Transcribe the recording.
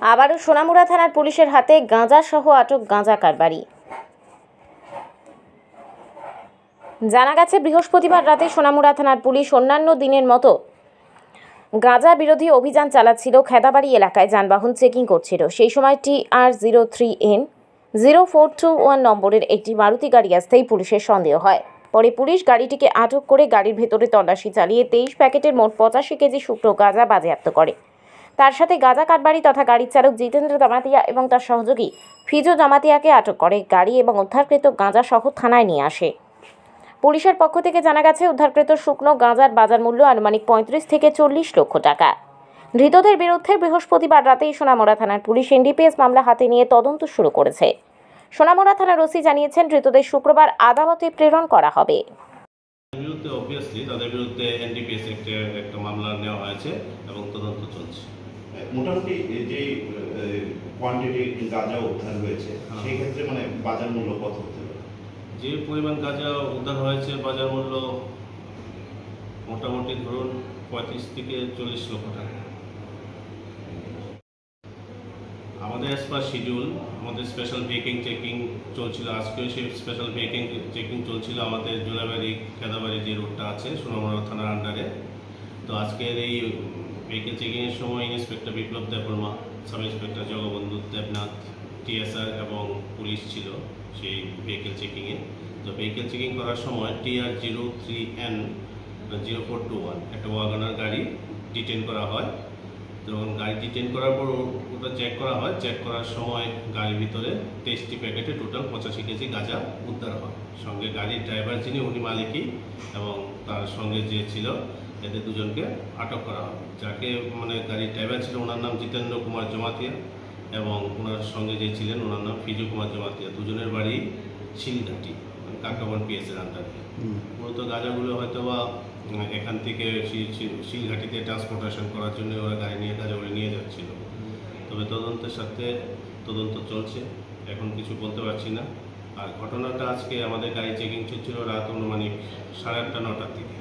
আবারও সোনামুড়া থানার পুলিশের হাতে গাঁজা সহ আটক গাঁজা কারবারি। জানা গেছে বৃহস্পতিবার রাতে সোনামুড়া থানার পুলিশ অন্যান্য দিনের মতো গাঁজা বিরোধী অভিযান চালাচ্ছিল। খেদাবাড়ি এলাকায় যানবাহন চেকিং করছিল। সেই সময় TR03N0421 নম্বরের একটি মারুতি গাড়ি আসতেই পুলিশের সন্দেহ হয়। পরে পুলিশ গাড়িটিকে আটক করে গাড়ির ভেতরে তল্লাশি চালিয়ে 23 প্যাকেটের মোট 85 কেজি শুকনো গাঁজা বাজেয়াপ্ত করে। তার সাথে গাঁজা কারবারি তথা গাড়ির চালক জিতেন্দ্র জামাতিয়া এবং তার সহযোগী ফিজো জামাতিয়াকে আটক করে গাড়ি এবং উদ্ধারকৃত গাঁজা সহ থানায় নিয়ে আসে। পুলিশের পক্ষ থেকে জানা গেছে উদ্ধারকৃত শুকনো গাঁজার বাজার মূল্য আনুমানিক 35 থেকে 40 লক্ষ টাকা। ধৃতদের বিরুদ্ধে বৃহস্পতিবার রাতেই সোনামুড়া থানার পুলিশ NDPS মামলা হাতে নিয়ে তদন্ত শুরু করেছে। সোনামুড়া থানার ওসি জানিয়েছেন ধৃতদের শুক্রবার আদালতে প্রেরণ করা হবে। বিরুদ্ধে অবভিয়াসলি তাদের বিরুদ্ধে NDPS একটা মামলা নেওয়া হয়েছে এবং তদন্ত চলছে। মোটামুটি যে কোয়ান্টিটি গাঁজা উদ্ধার হয়েছে সেই ক্ষেত্রে মানে বাজার মূল্য কত হতে পারে? যে পরিমাণ গাঁজা উদ্ধার হয়েছে বাজার মূল্য মোটামুটি ধরুন 35 থেকে 40 লক্ষ টাকা। আমাদের অ্যাজ পার শিডিউল আমাদের স্পেশাল ভেহিকেল চেকিং চলছিল। আজকেও সেই স্পেশাল ভেহিকেল চেকিং চলছিল আমাদের জোলাবাড়ি খেদাবাড়ি যে রোডটা আছে সোনামুড়া থানার আন্ডারে। তো আজকের এই ভেহিকেল চেকিংয়ের সময় inspector Biplab Debbarma, sub inspector Jagabandhu Debnath, TSR এবং পুলিশ ছিল সেই ভেহিকেল চেকিংয়ে। তো ভেহিকেল চেকিং করার সময় TR03N0421 একটা ওয়াগনার গাড়ি ডিটেন করা হয়। যখন গাড়ি ডিটেন করার পর ওটা চেক করা হয়, চেক করার সময় গাড়ির ভিতরে 23টি প্যাকেটে টোটাল 85 কেজি গাঁজা উদ্ধার হয়। সঙ্গে গাড়ির ড্রাইভার যিনি উনি মালিকই এবং তার সঙ্গে যে ছিল এদের দুজনকে আটক করা হয়। যাকে মানে গাড়ির ড্রাইভার ছিল ওনার নাম জিতেন্দ্র কুমার জমাতিয়া এবং ওনার সঙ্গে যে ছিলেন ওনার নাম ফিজু কুমার জমাতিয়া। দুজনের বাড়ি শিলঘাটি, কাকাবন PS-এর আন্ডারে। মূলত গাঁজাগুলো হয়তো বা এখান থেকে শিলঘাটিতে ট্রান্সপোর্টেশন করার জন্য ওরা গাড়ি নিয়ে গাঁজাগুলো নিয়ে যাচ্ছিল। তবে তদন্তের সাথে তদন্ত চলছে, এখন কিছু বলতে পারছি না। আর ঘটনাটা আজকে আমাদের গাড়ি চেকিং চলছিল রাত অনুমানিক 8:30-9টার দিকে।